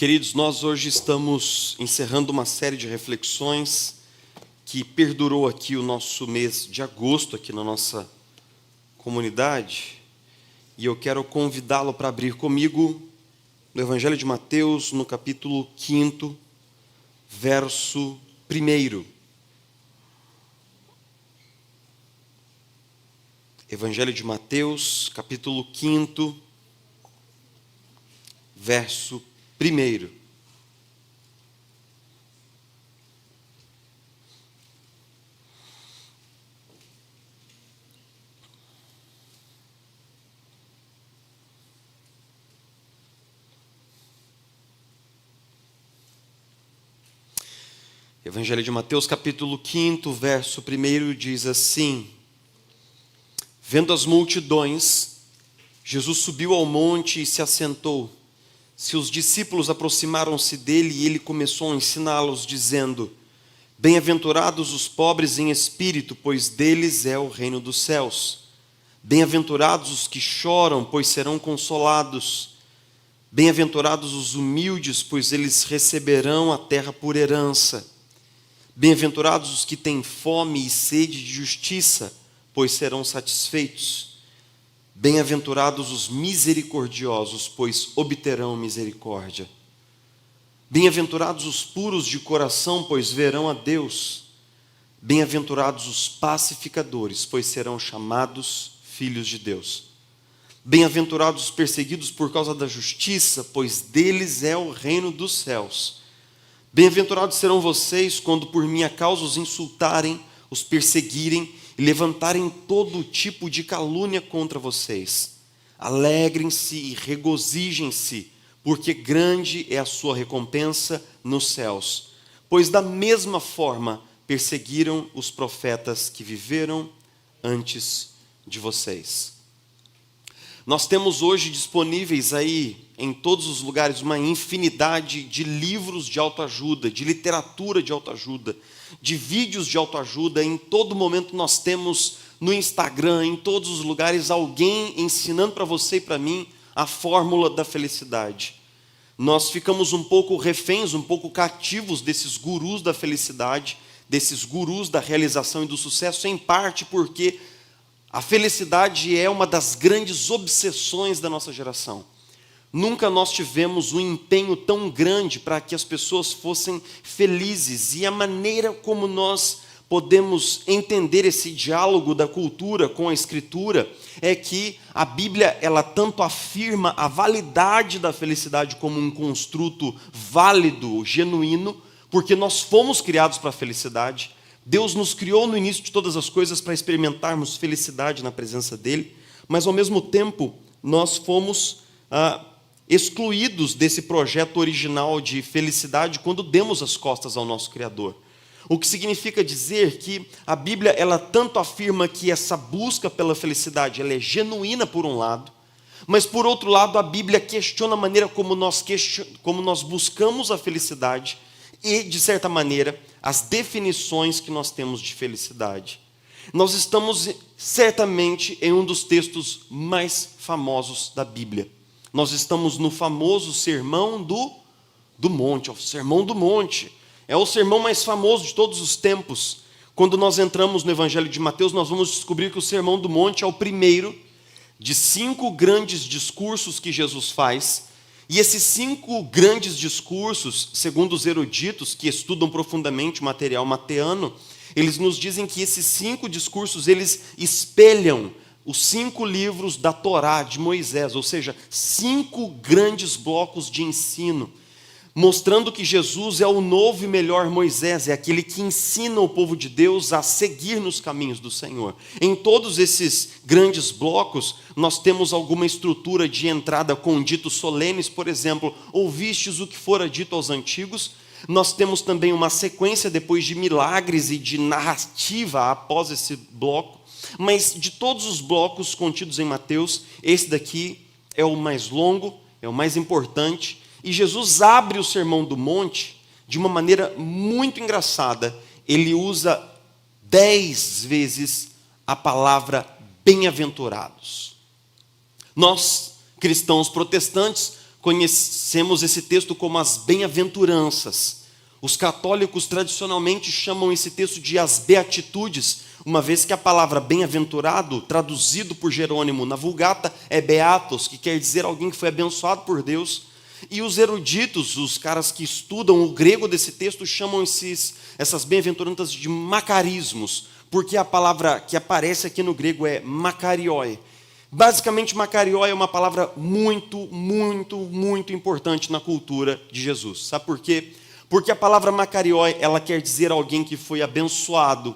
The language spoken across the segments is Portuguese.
Queridos, nós hoje estamos encerrando uma série de reflexões que perdurou aqui o nosso mês de agosto, aqui na nossa comunidade, e eu quero convidá-lo para abrir comigo no Evangelho de Mateus, no capítulo 5, verso 1. Evangelho de Mateus, capítulo 5, verso 1. Evangelho de Mateus, capítulo 5, verso 1 diz assim: Vendo as multidões, Jesus subiu ao monte e se assentou. Seus discípulos aproximaram-se dele e ele começou a ensiná-los, dizendo: Bem-aventurados os pobres em espírito, pois deles é o reino dos céus. Bem-aventurados os que choram, pois serão consolados. Bem-aventurados os humildes, pois eles receberão a terra por herança. Bem-aventurados os que têm fome e sede de justiça, pois serão satisfeitos. Bem-aventurados os misericordiosos, pois obterão misericórdia. Bem-aventurados os puros de coração, pois verão a Deus. Bem-aventurados os pacificadores, pois serão chamados filhos de Deus. Bem-aventurados os perseguidos por causa da justiça, pois deles é o reino dos céus. Bem-aventurados serão vocês quando por minha causa os insultarem, os perseguirem e levantarem todo tipo de calúnia contra vocês. Alegrem-se e regozijem-se, porque grande é a sua recompensa nos céus. Pois da mesma forma perseguiram os profetas que viveram antes de vocês. Nós temos hoje disponíveis aí em todos os lugares uma infinidade de livros de autoajuda, de literatura de autoajuda, de vídeos de autoajuda. Em todo momento nós temos no Instagram, em todos os lugares, alguém ensinando para você e para mim a fórmula da felicidade. Nós ficamos um pouco reféns, um pouco cativos desses gurus da felicidade, desses gurus da realização e do sucesso, em parte porque a felicidade é uma das grandes obsessões da nossa geração. Nunca nós tivemos um empenho tão grande para que as pessoas fossem felizes. E a maneira como nós podemos entender esse diálogo da cultura com a Escritura é que a Bíblia, ela tanto afirma a validade da felicidade como um construto válido, genuíno, porque nós fomos criados para a felicidade. Deus nos criou no início de todas as coisas para experimentarmos felicidade na presença dEle, mas ao mesmo tempo nós fomos excluídos desse projeto original de felicidade quando demos as costas ao nosso Criador. O que significa dizer que a Bíblia, ela tanto afirma que essa busca pela felicidade, ela é genuína por um lado, mas por outro lado a Bíblia questiona a maneira como nós buscamos a felicidade e, de certa maneira, as definições que nós temos de felicidade. Nós estamos certamente em um dos textos mais famosos da Bíblia. Nós estamos no famoso Sermão do Monte, o Sermão do Monte. É o sermão mais famoso de todos os tempos. Quando nós entramos no Evangelho de Mateus, nós vamos descobrir que o Sermão do Monte é o primeiro de 5 grandes discursos que Jesus faz. E esses 5 grandes discursos, segundo os eruditos que estudam profundamente o material mateano, eles nos dizem que esses 5 discursos, eles espelham os 5 livros da Torá de Moisés, ou seja, 5 grandes blocos de ensino, mostrando que Jesus é o novo e melhor Moisés, é aquele que ensina o povo de Deus a seguir nos caminhos do Senhor. Em todos esses grandes blocos, nós temos alguma estrutura de entrada com ditos solenes, por exemplo, ouvistes o que fora dito aos antigos. Nós temos também uma sequência depois de milagres e de narrativa após esse bloco. Mas de todos os blocos contidos em Mateus, esse daqui é o mais longo, é o mais importante. E Jesus abre o Sermão do Monte de uma maneira muito engraçada. Ele usa 10 vezes a palavra bem-aventurados. Nós, cristãos protestantes, conhecemos esse texto como as bem-aventuranças. Os católicos tradicionalmente chamam esse texto de as beatitudes, uma vez que a palavra bem-aventurado, traduzido por Jerônimo na Vulgata, é beatos, que quer dizer alguém que foi abençoado por Deus. E os eruditos, os caras que estudam o grego desse texto, chamam essas bem-aventuranças de macarismos, porque a palavra que aparece aqui no grego é makarioi. Basicamente, makarioi é uma palavra muito, muito, muito importante na cultura de Jesus. Sabe por quê? Porque a palavra makarioi, ela quer dizer alguém que foi abençoado,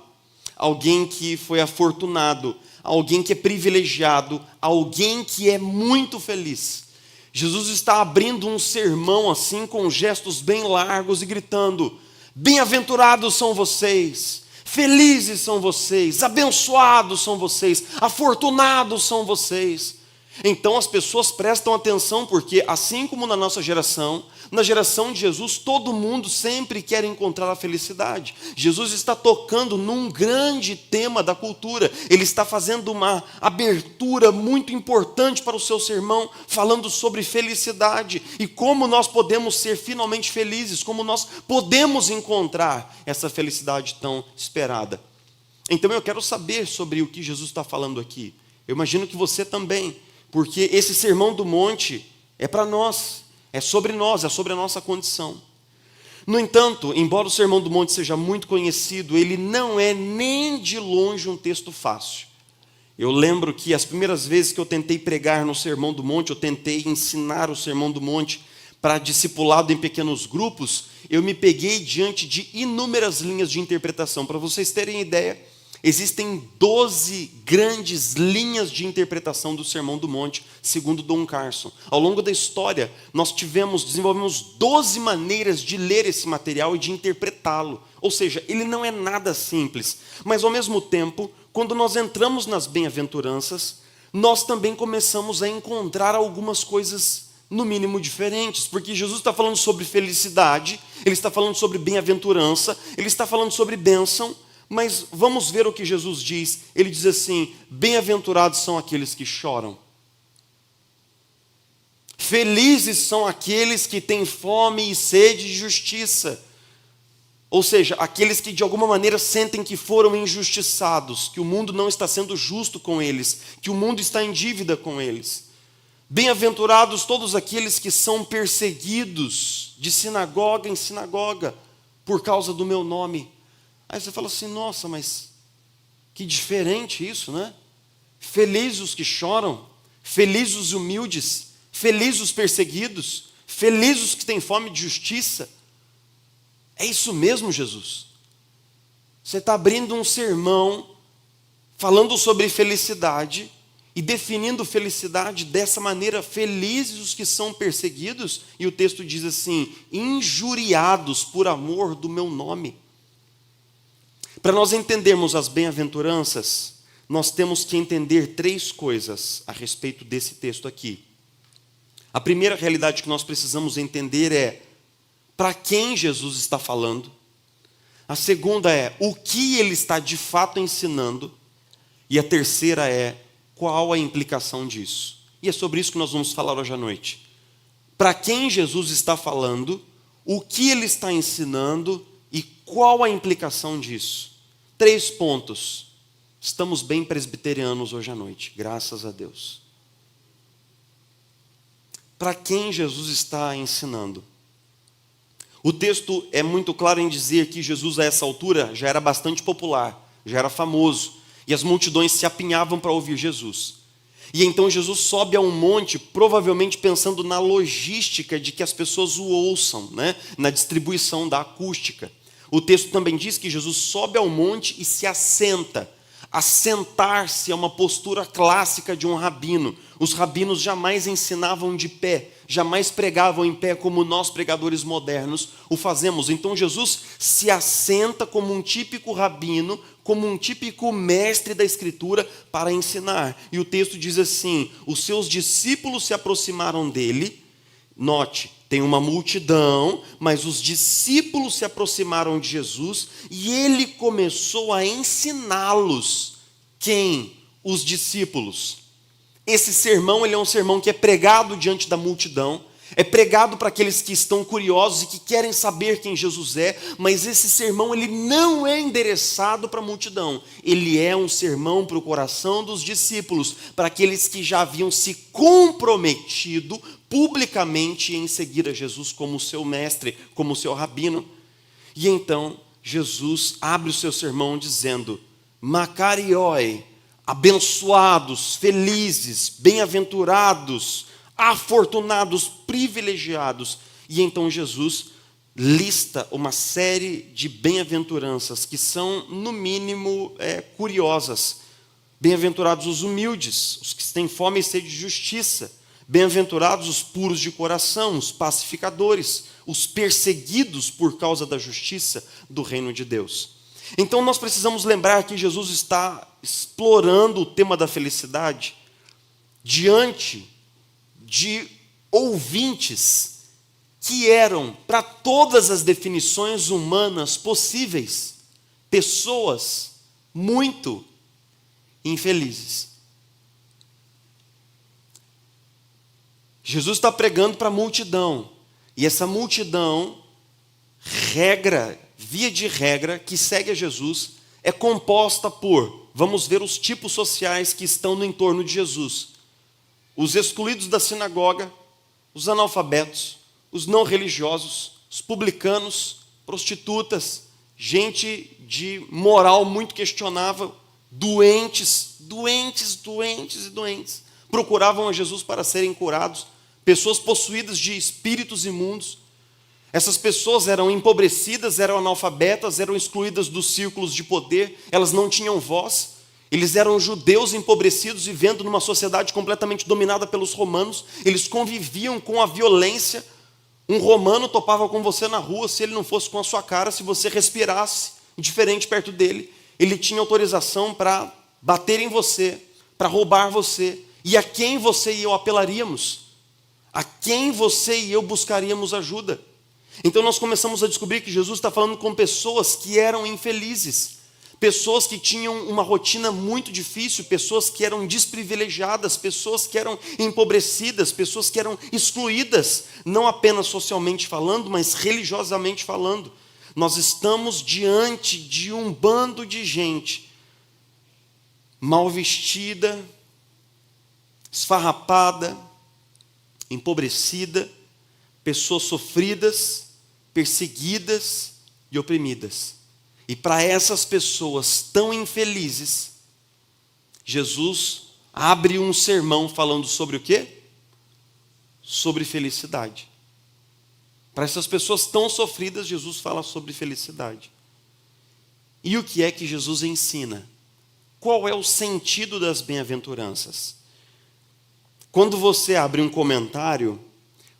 alguém que foi afortunado, alguém que é privilegiado, alguém que é muito feliz. Jesus está abrindo um sermão assim, com gestos bem largos e gritando: bem-aventurados são vocês, felizes são vocês, abençoados são vocês, afortunados são vocês. Então as pessoas prestam atenção, porque assim como na nossa geração, na geração de Jesus, todo mundo sempre quer encontrar a felicidade. Jesus está tocando num grande tema da cultura. Ele está fazendo uma abertura muito importante para o seu sermão, falando sobre felicidade e como nós podemos ser finalmente felizes, como nós podemos encontrar essa felicidade tão esperada. Então eu quero saber sobre o que Jesus está falando aqui. Eu imagino que você também, porque esse sermão do monte é para nós. É sobre nós, é sobre a nossa condição. No entanto, embora o Sermão do Monte seja muito conhecido, ele não é nem de longe um texto fácil. Eu lembro que as primeiras vezes que eu tentei pregar no Sermão do Monte, eu tentei ensinar o Sermão do Monte para discipulado em pequenos grupos, eu me peguei diante de inúmeras linhas de interpretação. Para vocês terem ideia, existem 12 grandes linhas de interpretação do Sermão do Monte, segundo Don Carson. Ao longo da história, nós desenvolvemos 12 maneiras de ler esse material e de interpretá-lo. Ou seja, ele não é nada simples. Mas, ao mesmo tempo, quando nós entramos nas bem-aventuranças, nós também começamos a encontrar algumas coisas, no mínimo, diferentes. Porque Jesus está falando sobre felicidade, ele está falando sobre bem-aventurança, ele está falando sobre bênção. Mas vamos ver o que Jesus diz. Ele diz assim: bem-aventurados são aqueles que choram. Felizes são aqueles que têm fome e sede de justiça. Ou seja, aqueles que de alguma maneira sentem que foram injustiçados, que o mundo não está sendo justo com eles, que o mundo está em dívida com eles. Bem-aventurados todos aqueles que são perseguidos de sinagoga em sinagoga por causa do meu nome. Aí você fala assim: nossa, mas que diferente isso, né? Felizes os que choram, felizes os humildes, felizes os perseguidos, felizes os que têm fome de justiça. É isso mesmo, Jesus? Você está abrindo um sermão falando sobre felicidade e definindo felicidade dessa maneira: felizes os que são perseguidos, e o texto diz assim: injuriados por amor do meu nome. Para nós entendermos as bem-aventuranças, nós temos que entender 3 coisas a respeito desse texto aqui. A primeira realidade que nós precisamos entender é para quem Jesus está falando. A segunda é o que ele está de fato ensinando. E a terceira é qual a implicação disso. E é sobre isso que nós vamos falar hoje à noite. Para quem Jesus está falando, o que ele está ensinando e qual a implicação disso. 3 pontos. Estamos bem presbiterianos hoje à noite, graças a Deus. Para quem Jesus está ensinando? O texto é muito claro em dizer que Jesus, a essa altura, já era bastante popular, já era famoso, e as multidões se apinhavam para ouvir Jesus. E então Jesus sobe a um monte, provavelmente pensando na logística de que as pessoas o ouçam, né? Na distribuição da acústica. O texto também diz que Jesus sobe ao monte e se assenta. Assentar-se é uma postura clássica de um rabino. Os rabinos jamais ensinavam de pé, jamais pregavam em pé como nós, pregadores modernos, o fazemos. Então Jesus se assenta como um típico rabino, como um típico mestre da Escritura para ensinar. E o texto diz assim: os seus discípulos se aproximaram dele. Note, tem uma multidão, mas os discípulos se aproximaram de Jesus e ele começou a ensiná-los. Quem? Os discípulos. Esse sermão, ele é um sermão que é pregado diante da multidão. É pregado para aqueles que estão curiosos e que querem saber quem Jesus é, mas esse sermão ele não é endereçado para a multidão. Ele é um sermão para o coração dos discípulos, para aqueles que já haviam se comprometido publicamente em seguir a Jesus como seu mestre, como seu rabino. E então Jesus abre o seu sermão dizendo: Macarioi, abençoados, felizes, bem-aventurados, afortunados, privilegiados. E então Jesus lista uma série de bem-aventuranças que são, no mínimo, curiosas. Bem-aventurados os humildes, os que têm fome e sede de justiça. Bem-aventurados os puros de coração, os pacificadores, os perseguidos por causa da justiça do reino de Deus. Então nós precisamos lembrar que Jesus está explorando o tema da felicidade diante de ouvintes que eram, para todas as definições humanas possíveis, pessoas muito infelizes. Jesus está pregando para a multidão, e essa multidão, via de regra, que segue a Jesus, é composta por, vamos ver os tipos sociais que estão no entorno de Jesus: os excluídos da sinagoga, os analfabetos, os não religiosos, os publicanos, prostitutas, gente de moral muito questionável, doentes, procuravam a Jesus para serem curados, pessoas possuídas de espíritos imundos. Essas pessoas eram empobrecidas, eram analfabetas, eram excluídas dos círculos de poder, elas não tinham voz. Eles eram judeus empobrecidos, vivendo numa sociedade completamente dominada pelos romanos. Eles conviviam com a violência. Um romano topava com você na rua, se ele não fosse com a sua cara, se você respirasse diferente perto dele, ele tinha autorização para bater em você, para roubar você. E a quem você e eu apelaríamos? A quem você e eu buscaríamos ajuda? Então nós começamos a descobrir que Jesus está falando com pessoas que eram infelizes, pessoas que tinham uma rotina muito difícil, pessoas que eram desprivilegiadas, pessoas que eram empobrecidas, pessoas que eram excluídas, não apenas socialmente falando, mas religiosamente falando. Nós estamos diante de um bando de gente mal vestida, esfarrapada, empobrecida, pessoas sofridas, perseguidas e oprimidas. E para essas pessoas tão infelizes, Jesus abre um sermão falando sobre o quê? Sobre felicidade. Para essas pessoas tão sofridas, Jesus fala sobre felicidade. E o que é que Jesus ensina? Qual é o sentido das bem-aventuranças? Quando você abre um comentário,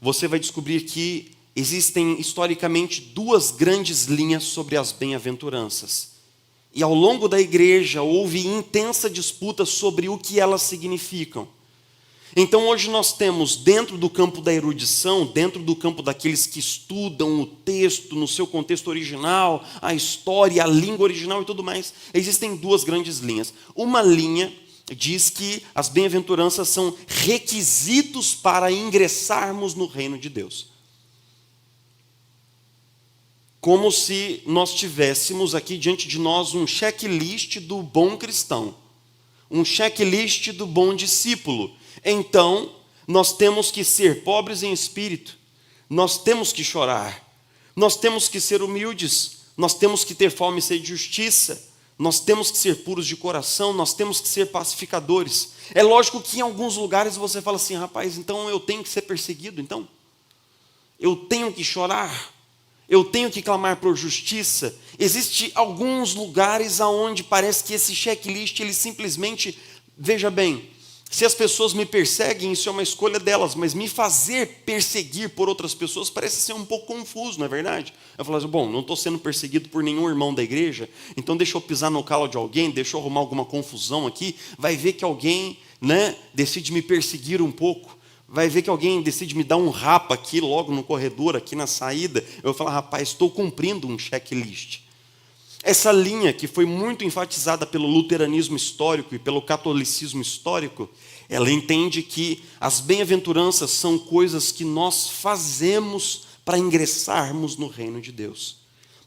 você vai descobrir que existem historicamente duas grandes linhas sobre as bem-aventuranças. E ao longo da igreja houve intensa disputa sobre o que elas significam. Então hoje nós temos, dentro do campo da erudição, dentro do campo daqueles que estudam o texto no seu contexto original, a história, a língua original e tudo mais, existem duas grandes linhas. Uma linha diz que as bem-aventuranças são requisitos para ingressarmos no reino de Deus. Como se nós tivéssemos aqui diante de nós um checklist do bom cristão, um checklist do bom discípulo. Então, nós temos que ser pobres em espírito, nós temos que chorar, nós temos que ser humildes, nós temos que ter fome e sede de justiça, nós temos que ser puros de coração, nós temos que ser pacificadores. É lógico que em alguns lugares você fala assim: rapaz, então eu tenho que ser perseguido, então? Eu tenho que chorar? Eu tenho que clamar por justiça? Existem alguns lugares onde parece que esse checklist, ele simplesmente, veja bem, se as pessoas me perseguem, isso é uma escolha delas, mas me fazer perseguir por outras pessoas parece ser um pouco confuso, não é verdade? Eu falo assim: bom, não estou sendo perseguido por nenhum irmão da igreja, então deixa eu pisar no calo de alguém, deixa eu arrumar alguma confusão aqui, vai ver que alguém, decide me perseguir um pouco, vai ver que alguém decide me dar um rapa aqui, logo no corredor, aqui na saída. Eu vou falar: rapaz, estou cumprindo um checklist. Essa linha que foi muito enfatizada pelo luteranismo histórico e pelo catolicismo histórico, ela entende que as bem-aventuranças são coisas que nós fazemos para ingressarmos no reino de Deus.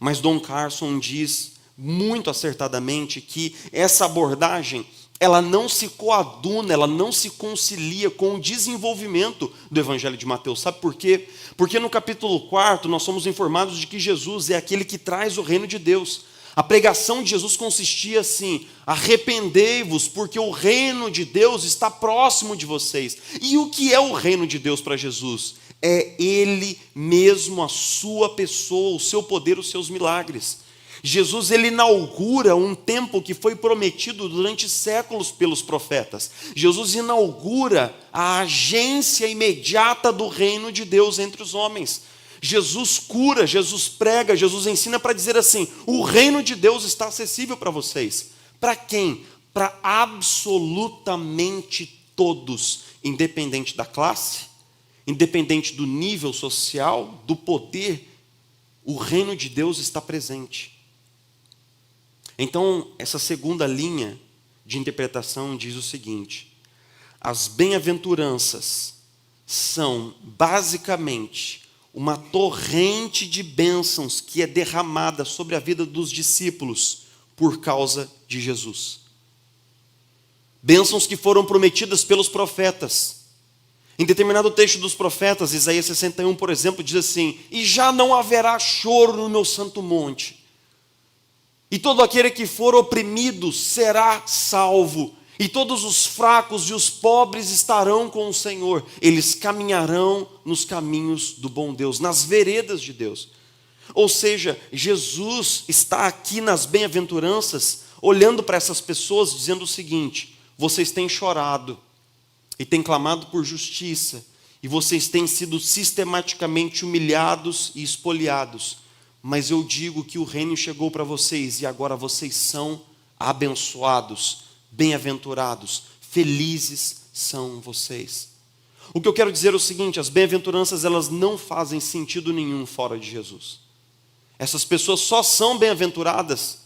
Mas Don Carson diz muito acertadamente que essa abordagem, ela não se coaduna, ela não se concilia com o desenvolvimento do Evangelho de Mateus. Sabe por quê? Porque no capítulo 4 nós somos informados de que Jesus é aquele que traz o reino de Deus. A pregação de Jesus consistia assim: arrependei-vos, porque o reino de Deus está próximo de vocês. E o que é o reino de Deus para Jesus? É Ele mesmo, a sua pessoa, o seu poder, os seus milagres. Jesus, ele inaugura um tempo que foi prometido durante séculos pelos profetas. Jesus inaugura a agência imediata do reino de Deus entre os homens. Jesus cura, Jesus prega, Jesus ensina para dizer assim: o reino de Deus está acessível para vocês. Para quem? Para absolutamente todos, independente da classe, independente do nível social, do poder, o reino de Deus está presente. Então, essa segunda linha de interpretação diz o seguinte: as bem-aventuranças são basicamente uma torrente de bênçãos que é derramada sobre a vida dos discípulos por causa de Jesus. Bênçãos que foram prometidas pelos profetas. Em determinado texto dos profetas, Isaías 61, por exemplo, diz assim: e já não haverá choro no meu santo monte, e todo aquele que for oprimido será salvo, e todos os fracos e os pobres estarão com o Senhor. Eles caminharão nos caminhos do bom Deus, nas veredas de Deus. Ou seja, Jesus está aqui nas bem-aventuranças, olhando para essas pessoas, dizendo o seguinte: vocês têm chorado, e têm clamado por justiça, e vocês têm sido sistematicamente humilhados e espoliados, mas eu digo que o reino chegou para vocês, e agora vocês são abençoados, bem-aventurados, felizes são vocês. O que eu quero dizer é o seguinte: as bem-aventuranças, elas não fazem sentido nenhum fora de Jesus. Essas pessoas só são bem-aventuradas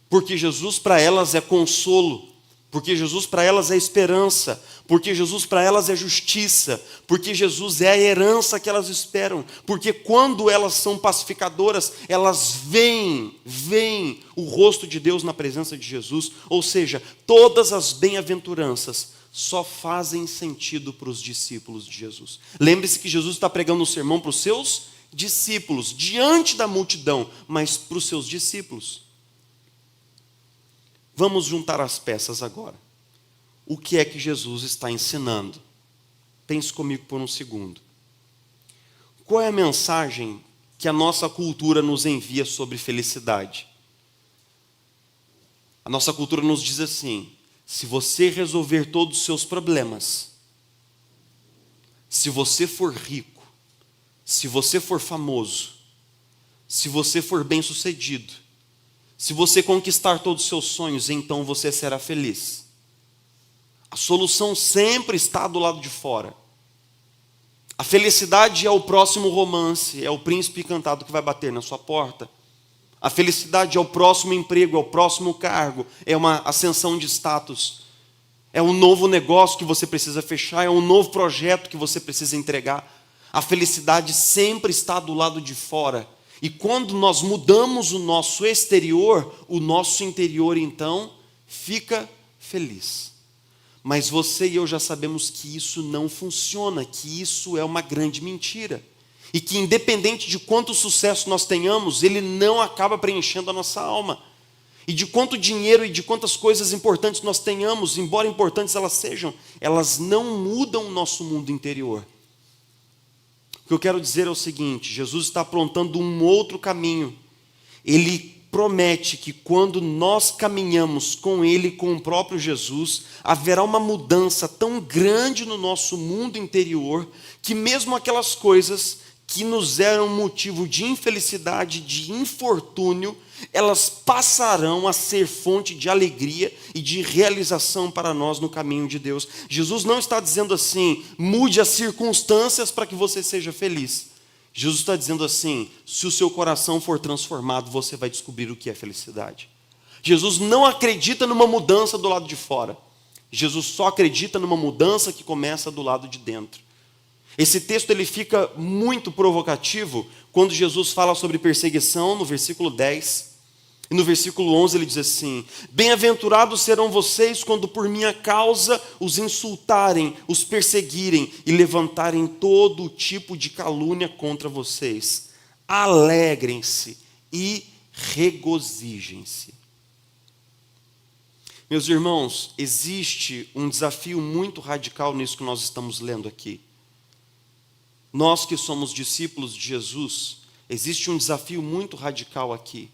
porque Jesus para elas é consolo, porque Jesus para elas é esperança, porque Jesus para elas é justiça, porque Jesus é a herança que elas esperam, porque quando elas são pacificadoras, elas veem o rosto de Deus na presença de Jesus. Ou seja, todas as bem-aventuranças só fazem sentido para os discípulos de Jesus. Lembre-se que Jesus está pregando um sermão para os seus discípulos, diante da multidão, mas para os seus discípulos. Vamos juntar as peças agora. O que é que Jesus está ensinando? Pense comigo por um segundo. Qual é a mensagem que a nossa cultura nos envia sobre felicidade? A nossa cultura nos diz assim: se você resolver todos os seus problemas, se você for rico, se você for famoso, se você for bem-sucedido, se você conquistar todos os seus sonhos, então você será feliz. A solução sempre está do lado de fora. A felicidade é o próximo romance, é o príncipe encantado que vai bater na sua porta. A felicidade é o próximo emprego, é o próximo cargo, é uma ascensão de status, é um novo negócio que você precisa fechar, é um novo projeto que você precisa entregar. A felicidade sempre está do lado de fora. E quando nós mudamos o nosso exterior, o nosso interior então fica feliz. Mas você e eu já sabemos que isso não funciona, que isso é uma grande mentira. E que independente de quanto sucesso nós tenhamos, ele não acaba preenchendo a nossa alma. E de quanto dinheiro e de quantas coisas importantes nós tenhamos, embora importantes elas sejam, elas não mudam o nosso mundo interior. O que eu quero dizer é o seguinte: Jesus está apontando um outro caminho. Ele promete que quando nós caminhamos com Ele, com o próprio Jesus, haverá uma mudança tão grande no nosso mundo interior, que mesmo aquelas coisas que nos eram motivo de infelicidade, de infortúnio, elas passarão a ser fonte de alegria e de realização para nós no caminho de Deus. Jesus não está dizendo assim: mude as circunstâncias para que você seja feliz. Jesus está dizendo assim: se o seu coração for transformado, você vai descobrir o que é felicidade. Jesus não acredita numa mudança do lado de fora. Jesus só acredita numa mudança que começa do lado de dentro. Esse texto ele fica muito provocativo quando Jesus fala sobre perseguição no versículo 10. E no versículo 11 ele diz assim: bem-aventurados serão vocês quando por minha causa os insultarem, os perseguirem e levantarem todo tipo de calúnia contra vocês. Alegrem-se e regozijem-se. Meus irmãos, existe um desafio muito radical nisso que nós estamos lendo aqui. Nós que somos discípulos de Jesus, existe um desafio muito radical aqui.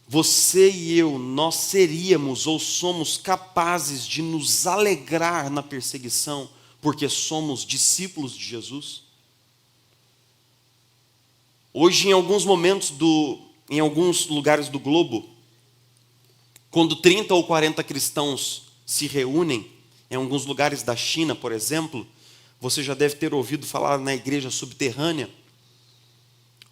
Você e eu, nós seríamos ou somos capazes de nos alegrar na perseguição porque somos discípulos de Jesus? Hoje, em alguns momentos, em alguns lugares do globo, quando 30 ou 40 cristãos se reúnem, em alguns lugares da China, por exemplo, você já deve ter ouvido falar na igreja subterrânea.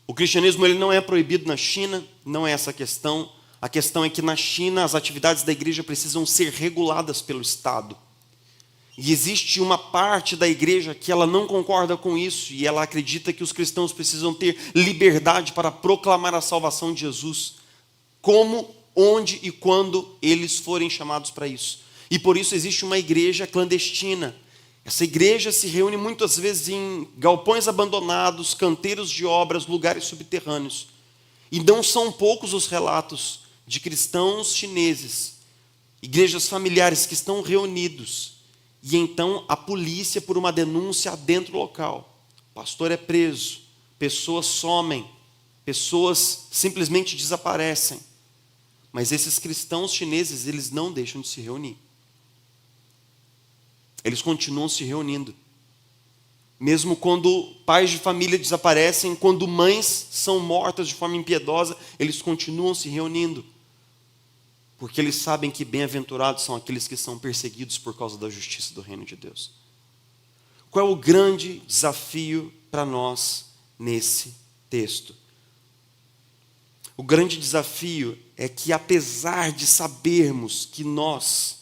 O cristianismo ele não é proibido na China, não é essa a questão. A questão é que na China as atividades da igreja precisam ser reguladas pelo Estado. E existe uma parte da igreja que ela não concorda com isso e ela acredita que os cristãos precisam ter liberdade para proclamar a salvação de Jesus, como, onde e quando eles forem chamados para isso. E por isso existe uma igreja clandestina. Essa igreja se reúne muitas vezes em galpões abandonados, canteiros de obras, lugares subterrâneos. E não são poucos os relatos de cristãos chineses, igrejas familiares que estão reunidos. E então a polícia, por uma denúncia, adentra o local. O pastor é preso, pessoas somem, pessoas simplesmente desaparecem. Mas esses cristãos chineses, eles não deixam de se reunir. Eles continuam se reunindo. Mesmo quando pais de família desaparecem, quando mães são mortas de forma impiedosa, eles continuam se reunindo. Porque eles sabem que bem-aventurados são aqueles que são perseguidos por causa da justiça do reino de Deus. Qual é o grande desafio para nós nesse texto? O grande desafio é que, apesar de sabermos que nós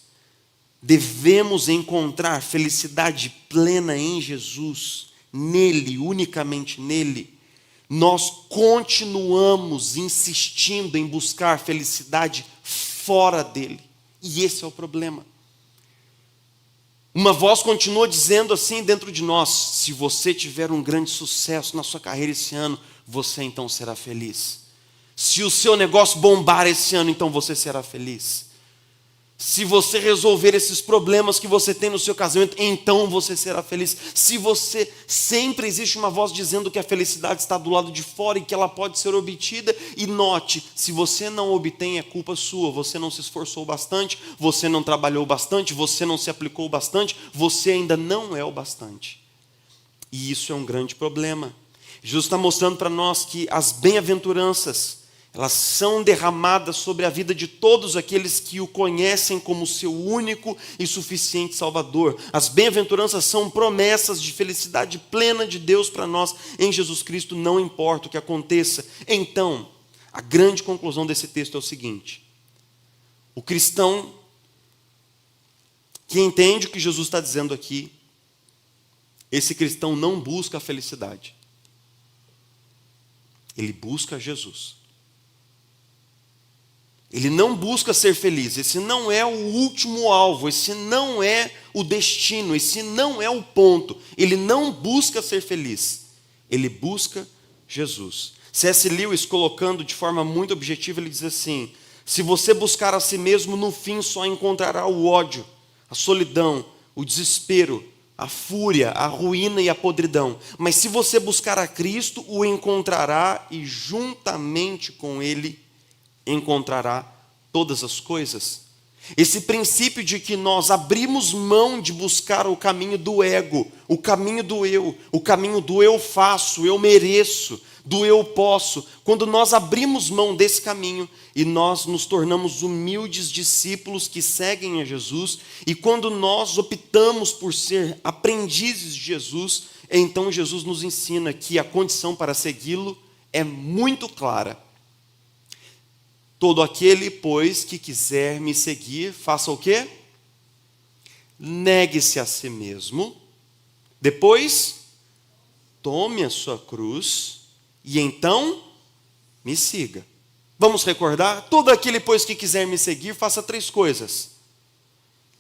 devemos encontrar felicidade plena em Jesus, nele, unicamente nele, nós continuamos insistindo em buscar felicidade fora dele. E esse é o problema. Uma voz continua dizendo assim dentro de nós: se você tiver um grande sucesso na sua carreira esse ano, você então será feliz. Se o seu negócio bombar esse ano, então você será feliz. Se você resolver esses problemas que você tem no seu casamento, então você será feliz. Sempre existe uma voz dizendo que a felicidade está do lado de fora e que ela pode ser obtida. E note, se você não obtém, é culpa sua. Você não se esforçou bastante, você não trabalhou bastante, você não se aplicou bastante, você ainda não é o bastante. E isso é um grande problema. Jesus está mostrando para nós que as bem-aventuranças, elas são derramadas sobre a vida de todos aqueles que o conhecem como seu único e suficiente Salvador. As bem-aventuranças são promessas de felicidade plena de Deus para nós em Jesus Cristo, não importa o que aconteça. Então, a grande conclusão desse texto é o seguinte: o cristão que entende o que Jesus está dizendo aqui, esse cristão não busca a felicidade. Ele busca Jesus. Ele não busca ser feliz. Esse não é o último alvo, esse não é o destino, esse não é o ponto. Ele não busca ser feliz. Ele busca Jesus. C.S. Lewis, colocando de forma muito objetiva, ele diz assim: se você buscar a si mesmo, no fim só encontrará o ódio, a solidão, o desespero, a fúria, a ruína e a podridão. Mas se você buscar a Cristo, o encontrará e juntamente com Ele encontrará todas as coisas. Esse princípio de que nós abrimos mão de buscar o caminho do ego, o caminho do eu faço, eu mereço, do eu posso. Quando nós abrimos mão desse caminho e nós nos tornamos humildes discípulos que seguem a Jesus, e quando nós optamos por ser aprendizes de Jesus, então Jesus nos ensina que a condição para segui-lo é muito clara. Todo aquele, pois, que quiser me seguir, faça o quê? Negue-se a si mesmo, depois tome a sua cruz e então me siga. Vamos recordar? Todo aquele, pois, que quiser me seguir, faça 3 coisas.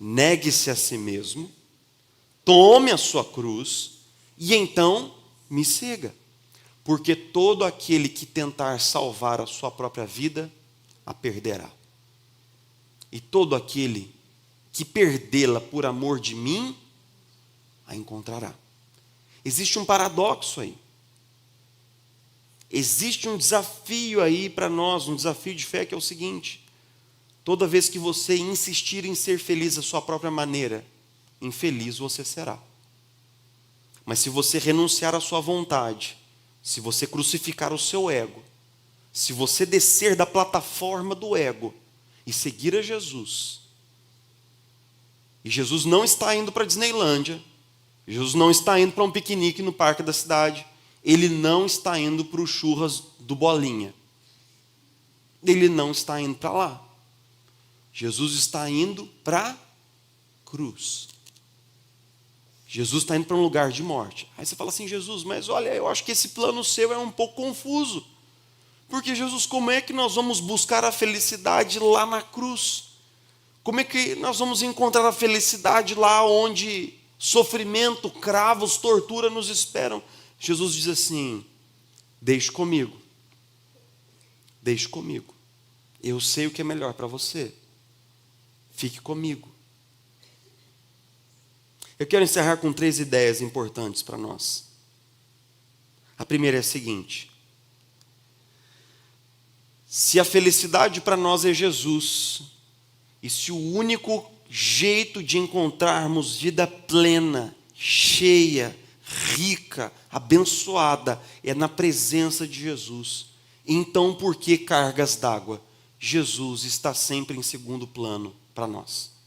Negue-se a si mesmo, tome a sua cruz e então me siga. Porque todo aquele que tentar salvar a sua própria vida, a perderá. E todo aquele que perdê-la por amor de mim, a encontrará. Existe um paradoxo aí. Existe um desafio aí para nós, um desafio de fé que é o seguinte: toda vez que você insistir em ser feliz à sua própria maneira, infeliz você será. Mas se você renunciar à sua vontade, se você crucificar o seu ego, se você descer da plataforma do ego e seguir a Jesus, e Jesus não está indo para a Disneylândia, Jesus não está indo para um piquenique no parque da cidade, ele não está indo para o churras do Bolinha, ele não está indo para lá. Jesus está indo para a cruz. Jesus está indo para um lugar de morte. Aí você fala assim: Jesus, mas olha, eu acho que esse plano seu é um pouco confuso. Porque, Jesus, como é que nós vamos buscar a felicidade lá na cruz? Como é que nós vamos encontrar a felicidade lá onde sofrimento, cravos, tortura nos esperam? Jesus diz assim: deixe comigo. Deixe comigo. Eu sei o que é melhor para você. Fique comigo. Eu quero encerrar com 3 ideias importantes para nós. A primeira é a seguinte: se a felicidade para nós é Jesus, e se o único jeito de encontrarmos vida plena, cheia, rica, abençoada, é na presença de Jesus, então por que cargas d'água? Jesus está sempre em segundo plano para nós.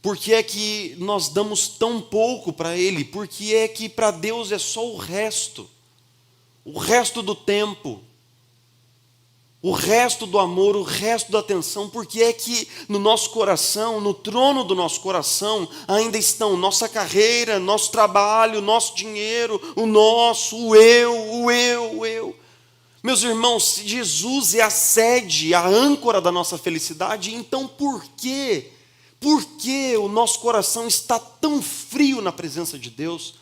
Por que é que nós damos tão pouco para Ele? Por que é que para Deus é só o resto do tempo, o resto do amor, o resto da atenção? Por que é que no nosso coração, no trono do nosso coração, ainda estão nossa carreira, nosso trabalho, nosso dinheiro, o nosso, o eu? Meus irmãos, se Jesus é a sede, a âncora da nossa felicidade, então por quê? Por que o nosso coração está tão frio na presença de Deus?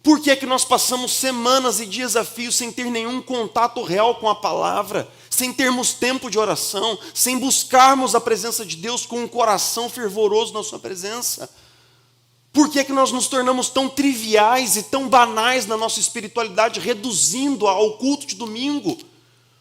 Por que é que nós passamos semanas e dias a fio sem ter nenhum contato real com a palavra, sem termos tempo de oração, sem buscarmos a presença de Deus com um coração fervoroso na sua presença? Por que é que nós nos tornamos tão triviais e tão banais na nossa espiritualidade, reduzindo ao culto de domingo?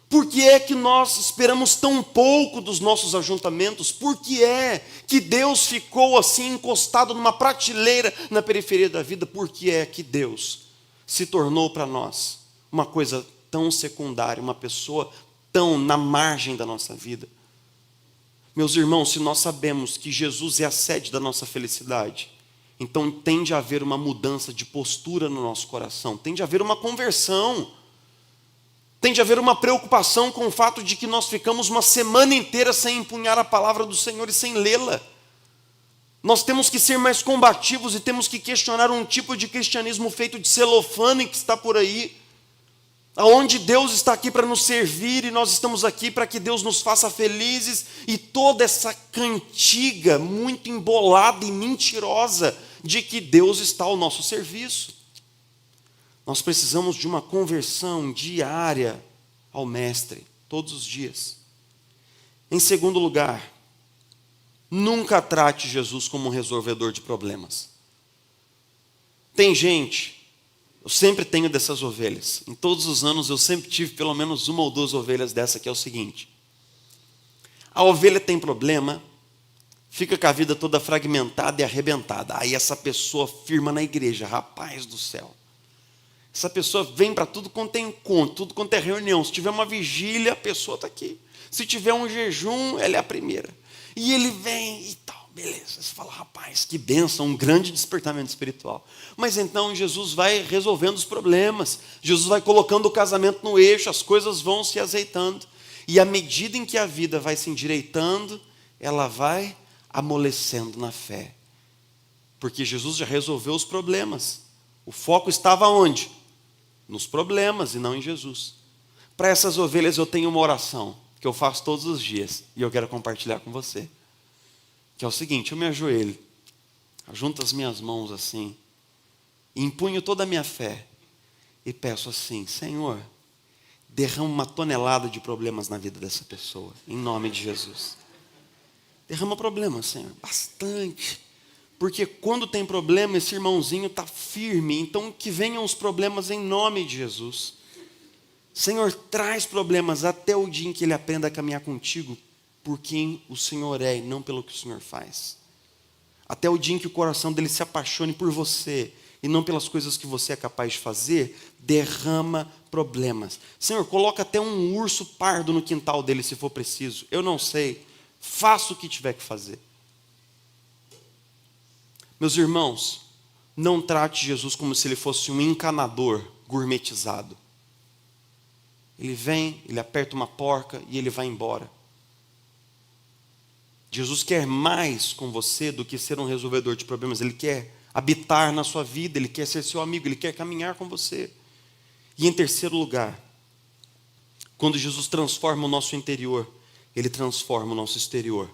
Por que é que nós esperamos tão pouco dos nossos ajuntamentos? Por que é que Deus ficou assim encostado numa prateleira na periferia da vida? Por que é que Deus se tornou para nós uma coisa tão secundária, uma pessoa tão na margem da nossa vida? Meus irmãos, se nós sabemos que Jesus é a sede da nossa felicidade, então tem de haver uma mudança de postura no nosso coração, tem de haver uma conversão. Tem de haver uma preocupação com o fato de que nós ficamos uma semana inteira sem empunhar a palavra do Senhor e sem lê-la. Nós temos que ser mais combativos e temos que questionar um tipo de cristianismo feito de celofane que está por aí, aonde Deus está aqui para nos servir e nós estamos aqui para que Deus nos faça felizes, e toda essa cantiga muito embolada e mentirosa de que Deus está ao nosso serviço. Nós precisamos de uma conversão diária ao Mestre, todos os dias. Em segundo lugar, nunca trate Jesus como um resolvedor de problemas. Tem gente, eu sempre tenho dessas ovelhas, em todos os anos eu sempre tive pelo menos 1 ou 2 ovelhas dessa, que é o seguinte: a ovelha tem problema, fica com a vida toda fragmentada e arrebentada, aí essa pessoa firma na igreja, rapaz do céu. Essa pessoa vem para tudo quanto é encontro, tudo quanto é reunião. Se tiver uma vigília, a pessoa está aqui. Se tiver um jejum, ela é a primeira. E ele vem e tal. Beleza, você fala, rapaz, que bênção, um grande despertamento espiritual. Mas então Jesus vai resolvendo os problemas, Jesus vai colocando o casamento no eixo, as coisas vão se azeitando. E à medida em que a vida vai se endireitando, ela vai amolecendo na fé. Porque Jesus já resolveu os problemas. O foco estava onde? Nos problemas e não em Jesus. Para essas ovelhas eu tenho uma oração, que eu faço todos os dias, e eu quero compartilhar com você. Que é o seguinte, eu me ajoelho, junto as minhas mãos assim, e empunho toda a minha fé, e peço assim, Senhor, derrama uma tonelada de problemas na vida dessa pessoa, em nome de Jesus. Derrama problemas, Senhor, bastante. Porque quando tem problema, esse irmãozinho está firme, então que venham os problemas em nome de Jesus. Senhor, traz problemas até o dia em que ele aprenda a caminhar contigo, por quem o Senhor é e não pelo que o Senhor faz. Até o dia em que o coração dele se apaixone por você e não pelas coisas que você é capaz de fazer, derrama problemas. Senhor, coloca até um urso pardo no quintal dele se for preciso. Eu não sei, faça o que tiver que fazer. Meus irmãos, não trate Jesus como se ele fosse um encanador gourmetizado. Ele vem, ele aperta uma porca e ele vai embora. Jesus quer mais com você do que ser um resolvedor de problemas. Ele quer habitar na sua vida, ele quer ser seu amigo, ele quer caminhar com você. E em terceiro lugar, quando Jesus transforma o nosso interior, ele transforma o nosso exterior.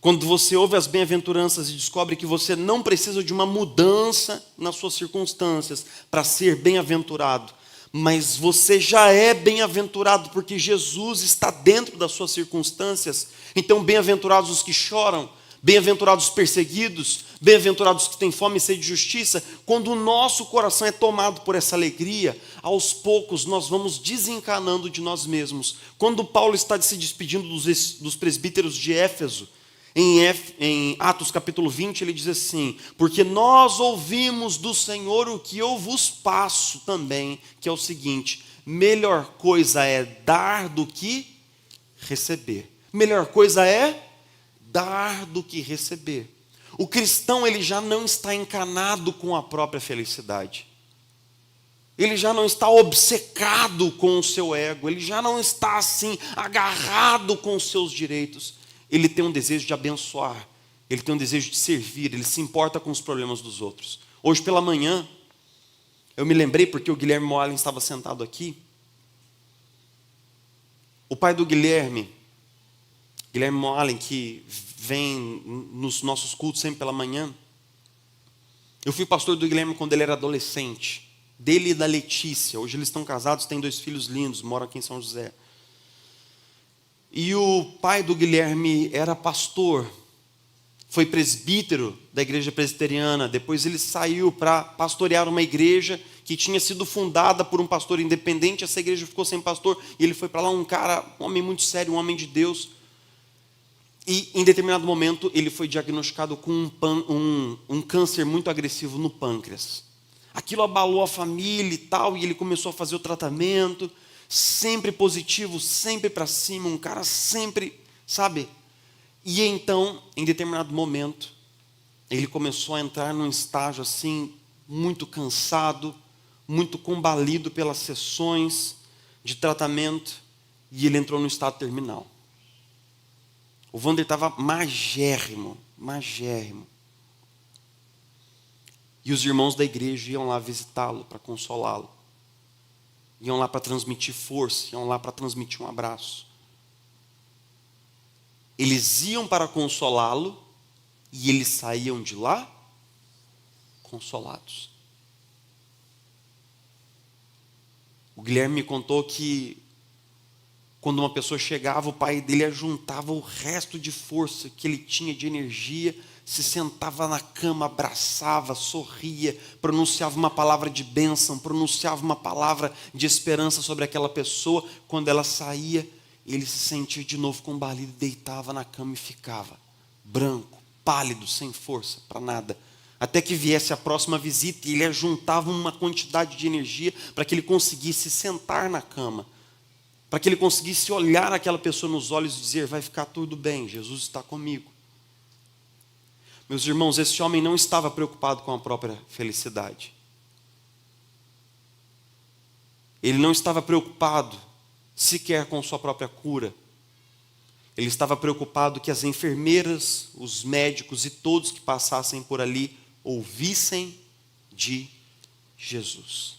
Quando você ouve as bem-aventuranças e descobre que você não precisa de uma mudança nas suas circunstâncias para ser bem-aventurado, mas você já é bem-aventurado porque Jesus está dentro das suas circunstâncias. Então, bem-aventurados os que choram, bem-aventurados os perseguidos, bem-aventurados os que têm fome e sede de justiça. Quando o nosso coração é tomado por essa alegria, aos poucos nós vamos desencanando de nós mesmos. Quando Paulo está se despedindo dos presbíteros de Éfeso, em Atos capítulo 20, ele diz assim, porque nós ouvimos do Senhor o que eu vos passo também, que é o seguinte, melhor coisa é dar do que receber. Melhor coisa é dar do que receber. O cristão, ele já não está encanado com a própria felicidade. Ele já não está obcecado com o seu ego, ele já não está assim, agarrado com os seus direitos. Ele tem um desejo de abençoar, ele tem um desejo de servir, ele se importa com os problemas dos outros. Hoje pela manhã, eu me lembrei porque o Guilherme Moalen estava sentado aqui. O pai do Guilherme Moalen, que vem nos nossos cultos sempre pela manhã. Eu fui pastor do Guilherme quando ele era adolescente, dele e da Letícia. Hoje eles estão casados, têm 2 filhos lindos, moram aqui em São José. E o pai do Guilherme era pastor, foi presbítero da igreja presbiteriana, depois ele saiu para pastorear uma igreja que tinha sido fundada por um pastor independente, essa igreja ficou sem pastor, e ele foi para lá, um homem muito sério, um homem de Deus, e em determinado momento ele foi diagnosticado com um câncer muito agressivo no pâncreas. Aquilo abalou a família e tal, e ele começou a fazer o tratamento, sempre positivo, sempre para cima, um cara sempre, sabe? E então, em determinado momento, ele começou a entrar num estágio assim, muito cansado, muito combalido pelas sessões de tratamento, e ele entrou no estado terminal. O Wander estava magérrimo. E os irmãos da igreja iam lá visitá-lo para consolá-lo. Iam lá para transmitir força, iam lá para transmitir um abraço. Eles iam para consolá-lo e eles saíam de lá consolados. O Guilherme me contou que quando uma pessoa chegava, o pai dele ajuntava o resto de força que ele tinha, de energia, se sentava na cama, abraçava, sorria, pronunciava uma palavra de bênção, pronunciava uma palavra de esperança sobre aquela pessoa. Quando ela saía, ele se sentia de novo combalido, deitava na cama e ficava branco, pálido, sem força para nada. Até que viesse a próxima visita e ele ajuntava uma quantidade de energia para que ele conseguisse sentar na cama, para que ele conseguisse olhar aquela pessoa nos olhos e dizer, vai ficar tudo bem, Jesus está comigo. Meus irmãos, esse homem não estava preocupado com a própria felicidade. Ele não estava preocupado sequer com sua própria cura. Ele estava preocupado que as enfermeiras, os médicos e todos que passassem por ali ouvissem de Jesus.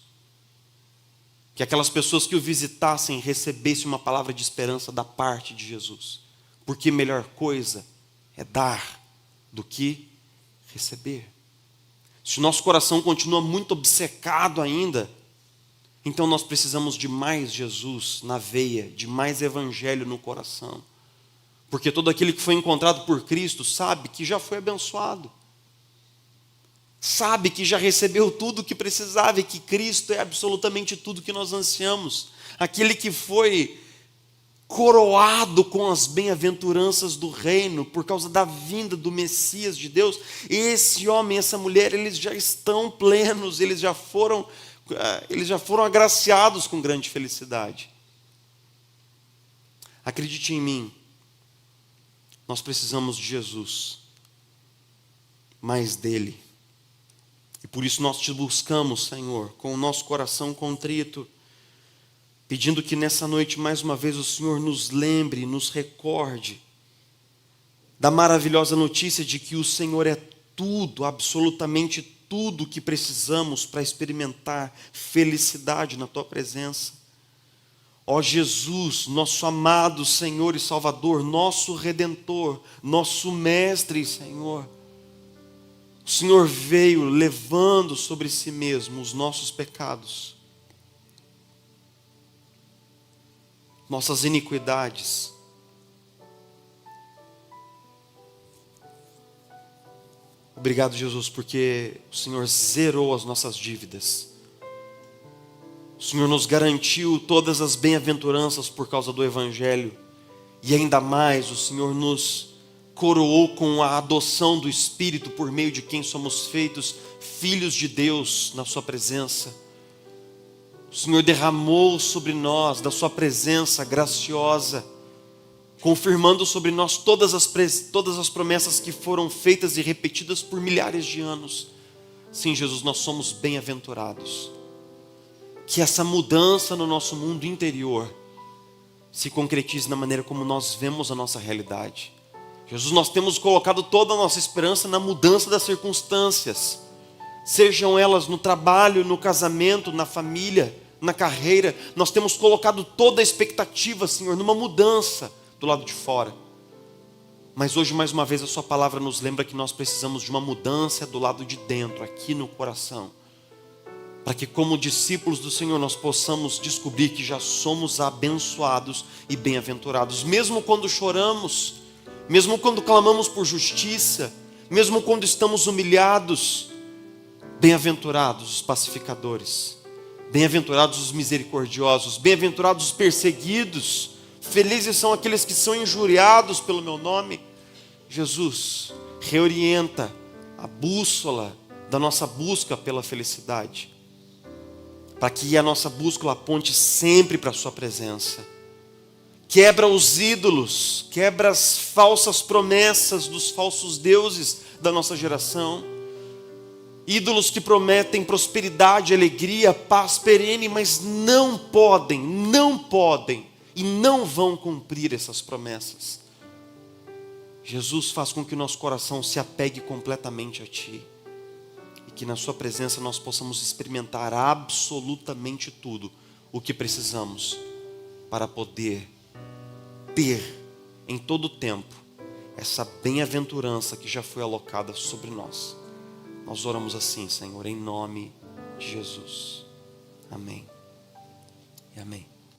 Que aquelas pessoas que o visitassem recebessem uma palavra de esperança da parte de Jesus. Porque melhor coisa é dar do que receber. Se o nosso coração continua muito obcecado ainda, então nós precisamos de mais Jesus na veia, de mais evangelho no coração. Porque todo aquele que foi encontrado por Cristo sabe que já foi abençoado. Sabe que já recebeu tudo o que precisava e que Cristo é absolutamente tudo que nós ansiamos. Aquele que foi coroado com as bem-aventuranças do reino por causa da vinda do Messias de Deus. Esse homem, essa mulher, eles já estão plenos, eles já foram agraciados com grande felicidade. Acredite em mim, nós precisamos de Jesus, mais dele. E por isso nós te buscamos, Senhor, com o nosso coração contrito, pedindo que nessa noite, mais uma vez, o Senhor nos lembre, nos recorde da maravilhosa notícia de que o Senhor é tudo, absolutamente tudo que precisamos para experimentar felicidade na Tua presença. Ó Jesus, nosso amado Senhor e Salvador, nosso Redentor, nosso Mestre, Senhor. O Senhor veio levando sobre si mesmo os nossos pecados, nossas iniquidades. Obrigado, Jesus, porque o Senhor zerou as nossas dívidas. O Senhor nos garantiu todas as bem-aventuranças por causa do Evangelho. E ainda mais, o Senhor nos coroou com a adoção do Espírito, por meio de quem somos feitos filhos de Deus na Sua presença. O Senhor derramou sobre nós da Sua presença graciosa, confirmando sobre nós todas as promessas que foram feitas e repetidas por milhares de anos. Sim, Jesus, nós somos bem-aventurados. Que essa mudança no nosso mundo interior se concretize na maneira como nós vemos a nossa realidade. Jesus, nós temos colocado toda a nossa esperança na mudança das circunstâncias, sejam elas no trabalho, no casamento, na família, na carreira. Nós temos colocado toda a expectativa, Senhor, numa mudança do lado de fora. Mas hoje, mais uma vez, a Sua palavra nos lembra que nós precisamos de uma mudança do lado de dentro, aqui no coração, para que, como discípulos do Senhor, nós possamos descobrir que já somos abençoados e bem-aventurados, mesmo quando choramos, mesmo quando clamamos por justiça, mesmo quando estamos humilhados. Bem-aventurados os pacificadores, bem-aventurados os misericordiosos, bem-aventurados os perseguidos, felizes são aqueles que são injuriados pelo meu nome. Jesus, reorienta a bússola da nossa busca pela felicidade, para que a nossa bússola aponte sempre para a Sua presença. Quebra os ídolos, quebra as falsas promessas dos falsos deuses da nossa geração. Ídolos que prometem prosperidade, alegria, paz perene, mas não podem e não vão cumprir essas promessas. Jesus, faz com que o nosso coração se apegue completamente a Ti, e que na Sua presença nós possamos experimentar absolutamente tudo o que precisamos para poder ter em todo o tempo essa bem-aventurança que já foi alocada sobre nós. Nós oramos assim, Senhor, em nome de Jesus. Amém e amém.